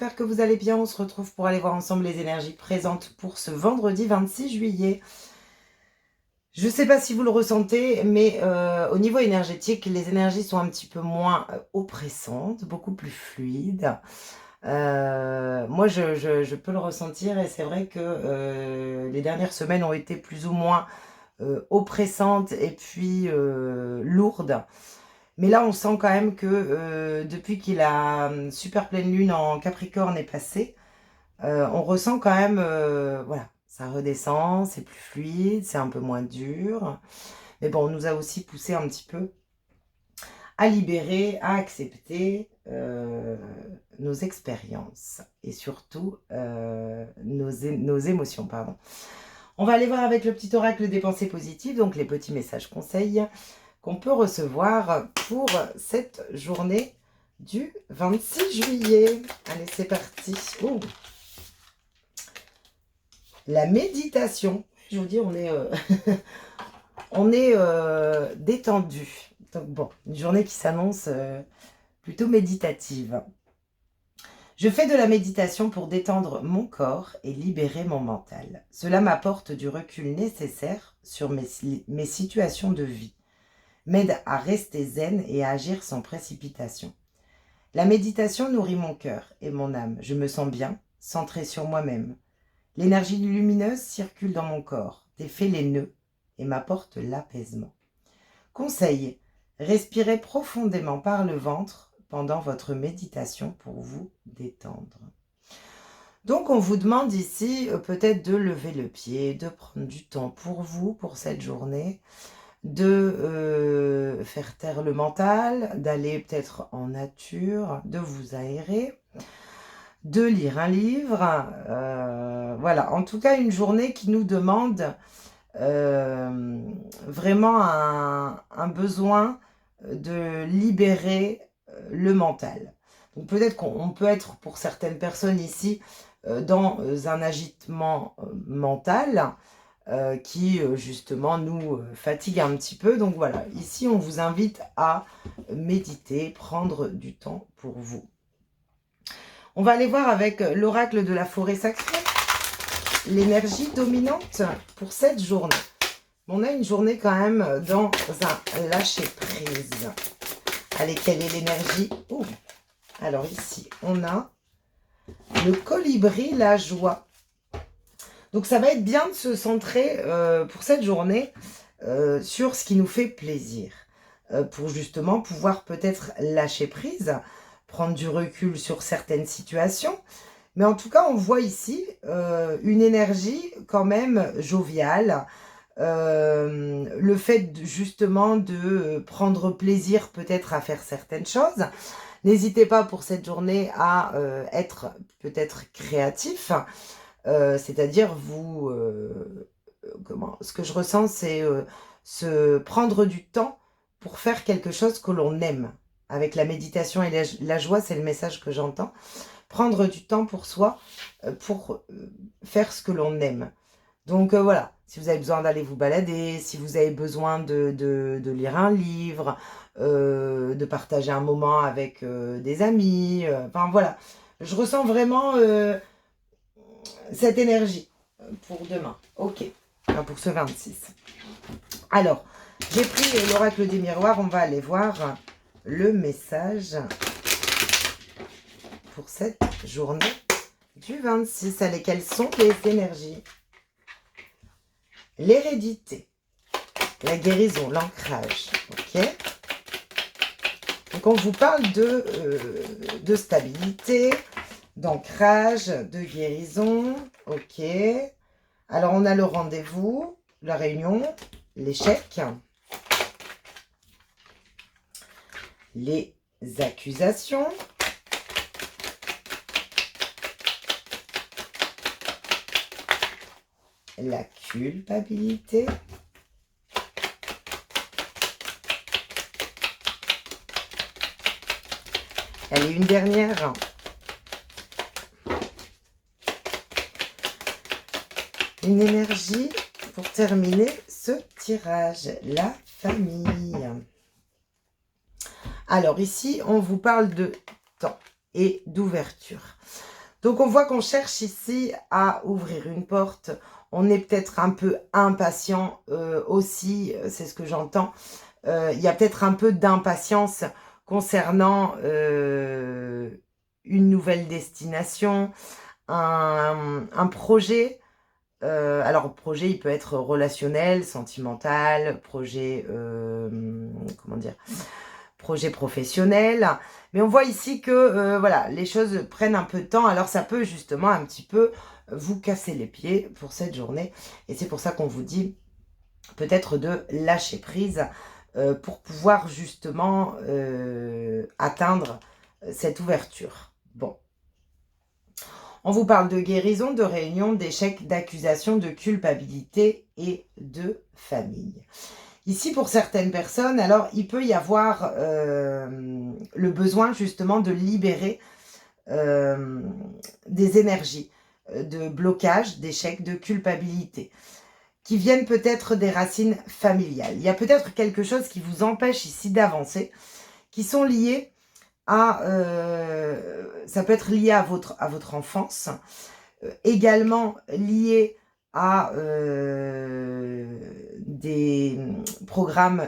j'espère que vous allez bien. On se retrouve pour aller voir ensemble les énergies présentes pour ce vendredi 26 juillet. Je ne sais pas si vous le ressentez, mais au niveau énergétique, les énergies sont un petit peu moins oppressantes, beaucoup plus fluides. Moi, je peux le ressentir et c'est vrai que les dernières semaines ont été plus ou moins oppressantes et puis lourdes. Mais là, on sent quand même que depuis que la super pleine lune en Capricorne est passée, on ressent quand même, voilà, ça redescend, c'est plus fluide, c'est un peu moins dur. Mais bon, on nous a aussi poussé un petit peu à libérer, à accepter nos expériences et surtout nos émotions, pardon. On va aller voir avec le petit oracle des pensées positives, donc les petits messages conseils qu'on peut recevoir pour cette journée du 26 juillet. Allez, c'est parti. Oh. La méditation. Je vous dis, on est, on est détendu. Donc bon, une journée qui s'annonce plutôt méditative. Je fais de la méditation pour détendre mon corps et libérer mon mental. Cela m'apporte du recul nécessaire sur mes situations de vie, m'aide à rester zen et à agir sans précipitation. La méditation nourrit mon cœur et mon âme. Je me sens bien, centrée sur moi-même. L'énergie lumineuse circule dans mon corps, défait les nœuds et m'apporte l'apaisement. Conseil, respirez profondément par le ventre pendant votre méditation pour vous détendre. Donc on vous demande ici peut-être de lever le pied, de prendre du temps pour vous, pour cette journée, de faire taire le mental, d'aller peut-être en nature, de vous aérer, de lire un livre. Voilà, en tout cas une journée qui nous demande vraiment un besoin de libérer le mental. Donc peut-être qu'on peut être pour certaines personnes ici dans un agitement mental qui justement nous fatigue un petit peu. Donc voilà, ici on vous invite à méditer, prendre du temps pour vous. On va aller voir avec l'oracle de la forêt sacrée, l'énergie dominante pour cette journée. On a une journée quand même dans un lâcher-prise. Allez, quelle est l'énergie? Alors ici, on a le colibri, la joie. Donc ça va être bien de se centrer pour cette journée sur ce qui nous fait plaisir. Pour justement pouvoir peut-être lâcher prise, prendre du recul sur certaines situations. Mais en tout cas, on voit ici une énergie quand même joviale. Le fait justement de prendre plaisir peut-être à faire certaines choses. N'hésitez pas pour cette journée à être peut-être créatif. C'est-à-dire vous, ce que je ressens, c'est se prendre du temps pour faire quelque chose que l'on aime. Avec la méditation et la joie, c'est le message que j'entends. Prendre du temps pour soi, pour faire ce que l'on aime. Donc voilà, si vous avez besoin d'aller vous balader, si vous avez besoin de lire un livre, de partager un moment avec des amis, enfin voilà. Je ressens vraiment cette énergie pour demain. Ok, enfin, pour ce 26. Alors, j'ai pris l'oracle des miroirs. On va aller voir le message pour cette journée du 26. Allez, quelles sont les énergies? L'hérédité, la guérison, l'ancrage. Ok. Donc, on vous parle de stabilité, d'ancrage, de guérison. Ok. Alors, on a le rendez-vous, la réunion, l'échec, les accusations, la culpabilité, allez, une dernière. Une énergie pour terminer ce tirage, la famille. Alors ici, on vous parle de temps et d'ouverture. Donc on voit qu'on cherche ici à ouvrir une porte. On est peut-être un peu impatient aussi, c'est ce que j'entends. Il y a peut-être un peu d'impatience concernant une nouvelle destination, un projet. Alors, projet, il peut être relationnel, sentimental, projet, comment dire, projet professionnel. Mais on voit ici que, voilà, les choses prennent un peu de temps. Alors, ça peut justement un petit peu vous casser les pieds pour cette journée. Et c'est pour ça qu'on vous dit peut-être de lâcher prise pour pouvoir justement atteindre cette ouverture. Bon. On vous parle de guérison, de réunion, d'échec, d'accusation, de culpabilité et de famille. Ici, pour certaines personnes, alors il peut y avoir le besoin justement de libérer des énergies de blocage, d'échec, de culpabilité, qui viennent peut-être des racines familiales. Il y a peut-être quelque chose qui vous empêche ici d'avancer, qui sont liés à, ça peut être lié à votre enfance, également lié à des programmes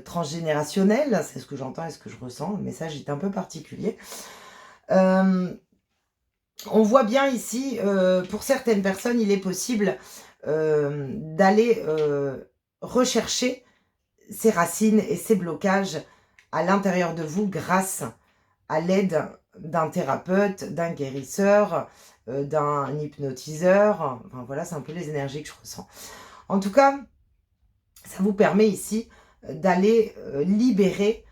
transgénérationnels, c'est ce que j'entends et ce que je ressens, le message est un peu particulier. On voit bien ici, pour certaines personnes, il est possible d'aller rechercher ces racines et ces blocages à l'intérieur de vous grâce à l'aide d'un thérapeute, d'un guérisseur, d'un hypnotiseur. Enfin voilà, c'est un peu les énergies que je ressens. En tout cas, ça vous permet ici d'aller libérer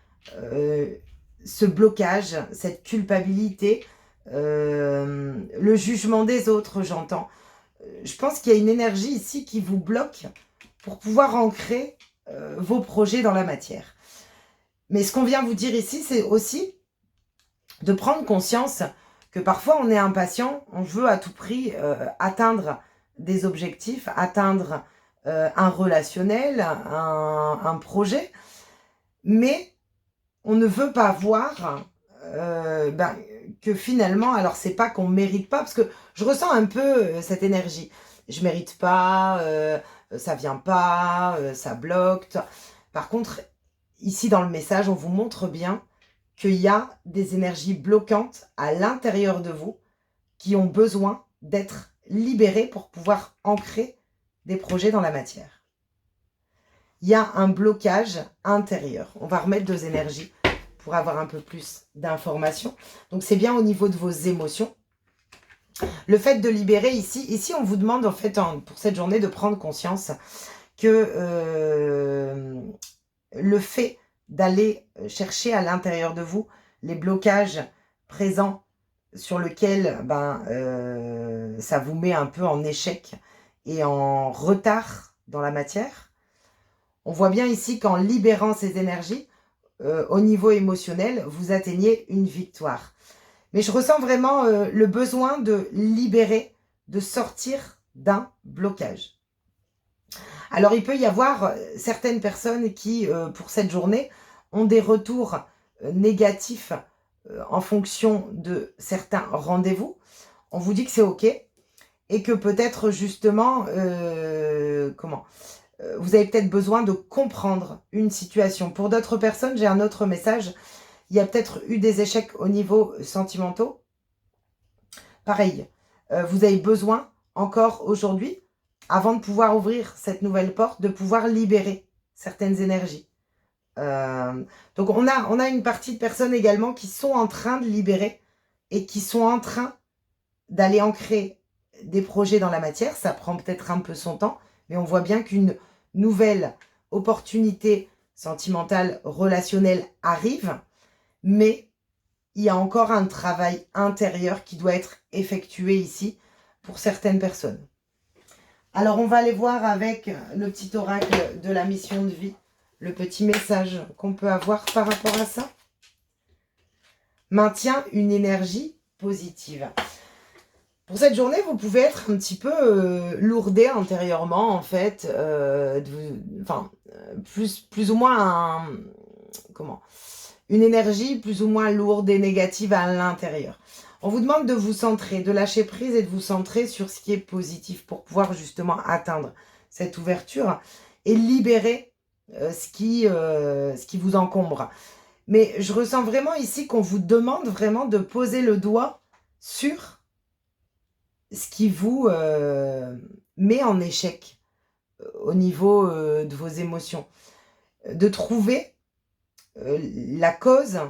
ce blocage, cette culpabilité, le jugement des autres, j'entends. Je pense qu'il y a une énergie ici qui vous bloque pour pouvoir ancrer vos projets dans la matière. Mais ce qu'on vient vous dire ici, c'est aussi de prendre conscience que parfois on est impatient, on veut à tout prix atteindre des objectifs, atteindre un relationnel, un projet, mais on ne veut pas voir que finalement, alors c'est pas qu'on mérite pas, parce que je ressens un peu cette énergie. Je mérite pas, ça vient pas, ça bloque. Par contre, ici dans le message, on vous montre bien qu'il y a des énergies bloquantes à l'intérieur de vous qui ont besoin d'être libérées pour pouvoir ancrer des projets dans la matière. Il y a un blocage intérieur. On va remettre 2 énergies pour avoir un peu plus d'informations. Donc c'est bien au niveau de vos émotions. Le fait de libérer ici on vous demande en fait pour cette journée de prendre conscience que le fait d'aller chercher à l'intérieur de vous les blocages présents sur lesquels ça vous met un peu en échec et en retard dans la matière. On voit bien ici qu'en libérant ces énergies, au niveau émotionnel, vous atteignez une victoire. Mais je ressens vraiment le besoin de libérer, de sortir d'un blocage. Alors, il peut y avoir certaines personnes qui, pour cette journée, ont des retours négatifs en fonction de certains rendez-vous. On vous dit que c'est OK et que peut-être justement, vous avez peut-être besoin de comprendre une situation. Pour d'autres personnes, j'ai un autre message. Il y a peut-être eu des échecs au niveau sentimentaux. Pareil, vous avez besoin encore aujourd'hui, avant de pouvoir ouvrir cette nouvelle porte, de pouvoir libérer certaines énergies. Donc on a une partie de personnes également qui sont en train de libérer et qui sont en train d'aller ancrer des projets dans la matière. Ça prend peut-être un peu son temps, mais on voit bien qu'une nouvelle opportunité sentimentale, relationnelle arrive, mais il y a encore un travail intérieur qui doit être effectué ici pour certaines personnes. Alors, on va aller voir avec le petit oracle de la mission de vie, le petit message qu'on peut avoir par rapport à ça. Maintient une énergie positive. Pour cette journée, vous pouvez être un petit peu lourdé intérieurement, en fait. Plus ou moins une énergie plus ou moins lourde et négative à l'intérieur. On vous demande de vous centrer, de lâcher prise et de vous centrer sur ce qui est positif pour pouvoir justement atteindre cette ouverture et libérer ce qui vous encombre. Mais je ressens vraiment ici qu'on vous demande vraiment de poser le doigt sur ce qui vous met en échec au niveau de vos émotions. De trouver la cause,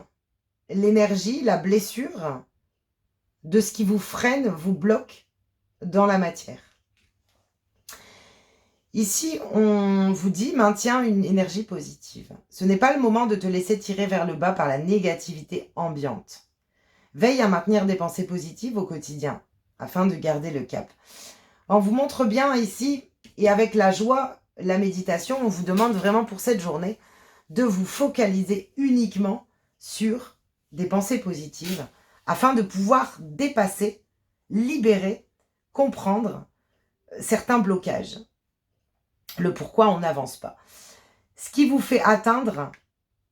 l'énergie, la blessure de ce qui vous freine, vous bloque dans la matière. Ici, on vous dit, maintiens une énergie positive. Ce n'est pas le moment de te laisser tirer vers le bas par la négativité ambiante. Veille à maintenir des pensées positives au quotidien, afin de garder le cap. On vous montre bien ici, et avec la joie, la méditation, on vous demande vraiment pour cette journée de vous focaliser uniquement sur des pensées positives, afin de pouvoir dépasser, libérer, comprendre certains blocages. Le pourquoi on n'avance pas. Ce qui vous fait atteindre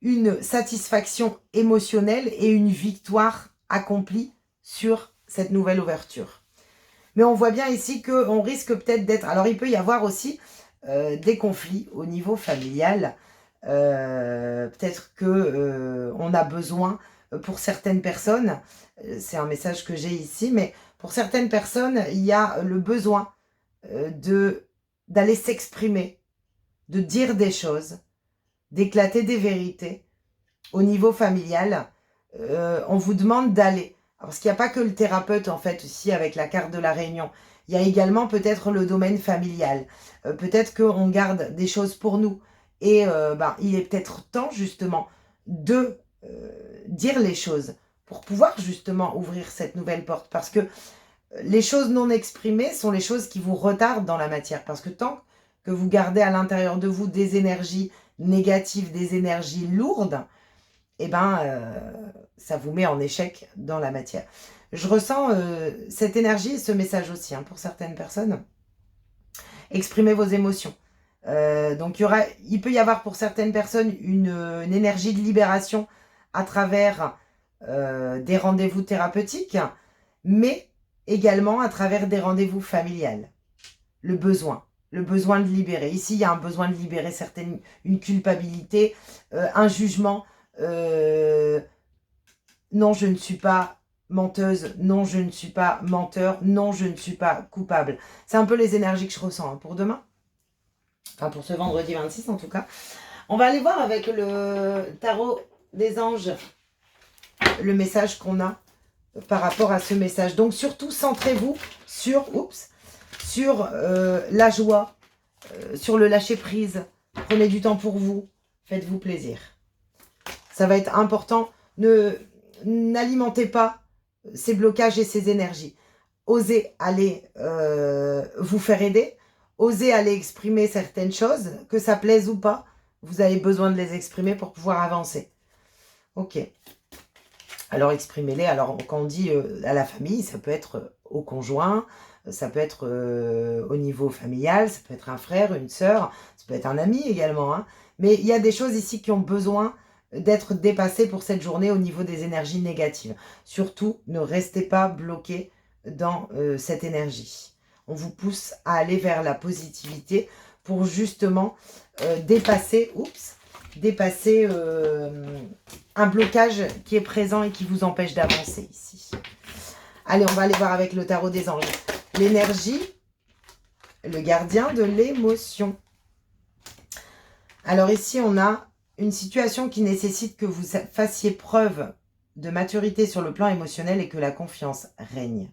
une satisfaction émotionnelle et une victoire accomplie sur cette nouvelle ouverture. Mais on voit bien ici qu'on risque peut-être d'être... Alors il peut y avoir aussi des conflits au niveau familial. Peut-être que on a besoin, pour certaines personnes, c'est un message que j'ai ici, mais pour certaines personnes, il y a le besoin d'aller s'exprimer, de dire des choses, d'éclater des vérités. Au niveau familial, on vous demande d'aller. Parce qu'il n'y a pas que le thérapeute, en fait, ici, avec la carte de la Réunion. Il y a également peut-être le domaine familial. Peut-être qu'on garde des choses pour nous. Et il est peut-être temps, justement, de dire les choses pour pouvoir, justement, ouvrir cette nouvelle porte. Parce que les choses non exprimées sont les choses qui vous retardent dans la matière. Parce que tant que vous gardez à l'intérieur de vous des énergies négatives, des énergies lourdes, eh ça vous met en échec dans la matière. Je ressens cette énergie et ce message aussi pour certaines personnes. Exprimez vos émotions. Donc il peut y avoir pour certaines personnes une énergie de libération à travers des rendez-vous thérapeutiques, mais également à travers des rendez-vous familiales. Le besoin de libérer. Ici, il y a un besoin de libérer une culpabilité, un jugement. Non, je ne suis pas menteuse. Non, je ne suis pas menteur. Non, je ne suis pas coupable. C'est un peu les énergies que je ressens pour demain. Enfin, pour ce vendredi 26 en tout cas. On va aller voir avec le tarot des anges le message qu'on a par rapport à ce message. Donc surtout, centrez-vous sur la joie, sur le lâcher-prise. Prenez du temps pour vous. Faites-vous plaisir. Ça va être important. N'alimentez pas ces blocages et ces énergies. Osez aller vous faire aider. Osez aller exprimer certaines choses, que ça plaise ou pas. Vous avez besoin de les exprimer pour pouvoir avancer. Ok. Alors, exprimez-les. Alors, quand on dit à la famille, ça peut être au conjoint, ça peut être au niveau familial, ça peut être un frère, une sœur, ça peut être un ami également. Mais il y a des choses ici qui ont besoin d'être dépassées pour cette journée au niveau des énergies négatives. Surtout, ne restez pas bloqué dans cette énergie. On vous pousse à aller vers la positivité pour justement dépasser un blocage qui est présent et qui vous empêche d'avancer ici. Allez, on va aller voir avec le tarot des anges. L'énergie, le gardien de l'émotion. Alors ici, on a une situation qui nécessite que vous fassiez preuve de maturité sur le plan émotionnel et que la confiance règne.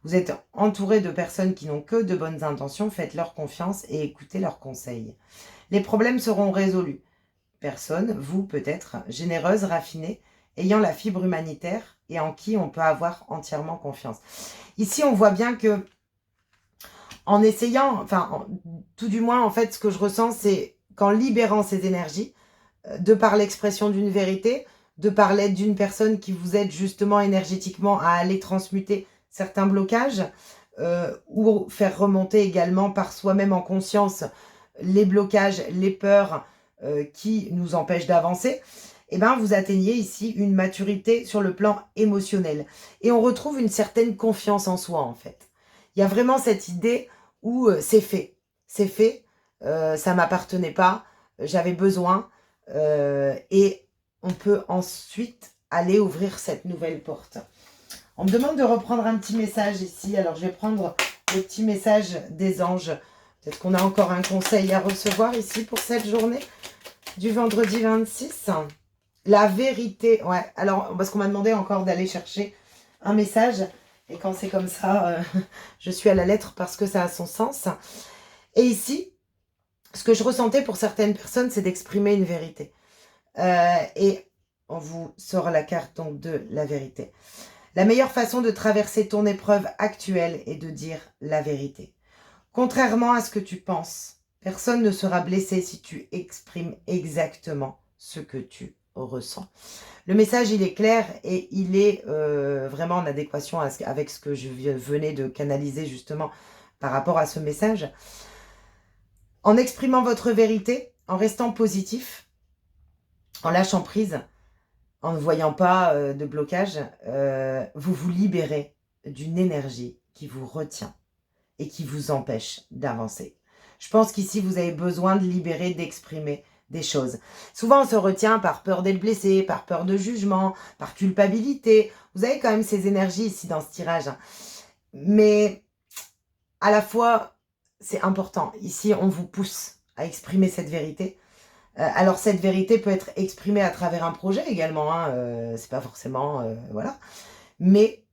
Vous êtes entouré de personnes qui n'ont que de bonnes intentions. Faites-leur confiance et écoutez leurs conseils. Les problèmes seront résolus. Personne, vous peut-être, généreuse, raffinée, ayant la fibre humanitaire et en qui on peut avoir entièrement confiance. Ici, on voit bien que en essayant, tout du moins, en fait, ce que je ressens, c'est qu'en libérant ces énergies, de par l'expression d'une vérité, de par l'aide d'une personne qui vous aide justement énergétiquement à aller transmuter certains blocages, ou faire remonter également par soi-même en conscience les blocages, les peurs qui nous empêchent d'avancer, eh ben, vous atteignez ici une maturité sur le plan émotionnel. Et on retrouve une certaine confiance en soi, en fait. Il y a vraiment cette idée où c'est fait. C'est fait, ça ne m'appartenait pas, j'avais besoin. Et on peut ensuite aller ouvrir cette nouvelle porte. On me demande de reprendre un petit message ici. Alors, je vais prendre le petit message des anges. Peut-être qu'on a encore un conseil à recevoir ici pour cette journée du vendredi 26. La vérité. Ouais, alors, parce qu'on m'a demandé encore d'aller chercher un message. Et quand c'est comme ça, je suis à la lettre parce que ça a son sens. Et ici, ce que je ressentais pour certaines personnes, c'est d'exprimer une vérité. Et on vous sort la carte donc de la vérité. La meilleure façon de traverser ton épreuve actuelle est de dire la vérité. Contrairement à ce que tu penses, personne ne sera blessé si tu exprimes exactement ce que tu ressens. Le message, il est clair et il est vraiment en adéquation avec ce que je venais de canaliser justement par rapport à ce message. En exprimant votre vérité, en restant positif, en lâchant prise, en ne voyant pas de blocage, vous vous libérez d'une énergie qui vous retient et qui vous empêche d'avancer. Je pense qu'ici, vous avez besoin de libérer, d'exprimer des choses. Souvent, on se retient par peur d'être blessé, par peur de jugement, par culpabilité. Vous avez quand même ces énergies ici dans ce tirage. Mais à la fois, c'est important. Ici, on vous pousse à exprimer cette vérité. Alors, cette vérité peut être exprimée à travers un projet également. C'est pas forcément... voilà. Mais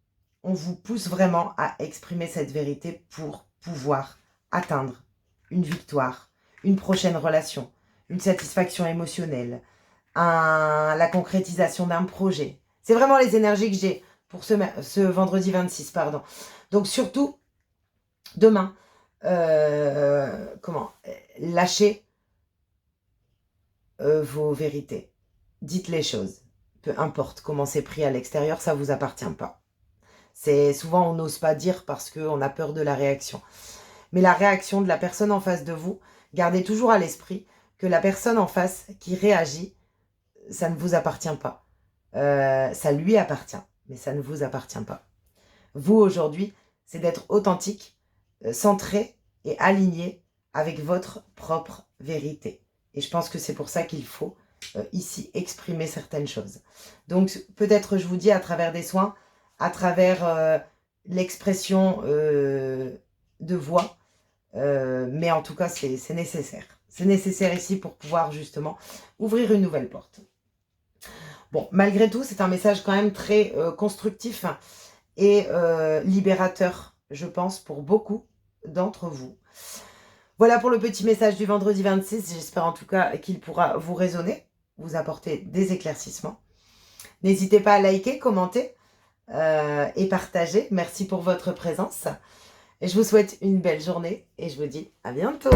on vous pousse vraiment à exprimer cette vérité pour pouvoir atteindre une victoire, une prochaine relation, une satisfaction émotionnelle, la concrétisation d'un projet. C'est vraiment les énergies que j'ai pour ce vendredi 26, pardon. Donc surtout, demain, lâchez vos vérités. Dites les choses. Peu importe comment c'est pris à l'extérieur, ça ne vous appartient pas. C'est souvent, on n'ose pas dire parce qu'on a peur de la réaction. Mais la réaction de la personne en face de vous, gardez toujours à l'esprit que la personne en face qui réagit, ça ne vous appartient pas. Ça lui appartient, mais ça ne vous appartient pas. Vous, aujourd'hui, c'est d'être authentique, centré et aligné avec votre propre vérité. Et je pense que c'est pour ça qu'il faut ici exprimer certaines choses. Donc, peut-être, je vous dis, à travers des soins, à travers l'expression de voix, mais en tout cas, c'est nécessaire. C'est nécessaire ici pour pouvoir justement ouvrir une nouvelle porte. Bon, malgré tout, c'est un message quand même très constructif et libérateur, je pense, pour beaucoup d'entre vous. Voilà pour le petit message du vendredi 26. J'espère en tout cas qu'il pourra vous résonner, vous apporter des éclaircissements. N'hésitez pas à liker, commenter et partager. Merci pour votre présence. Et je vous souhaite une belle journée et je vous dis à bientôt.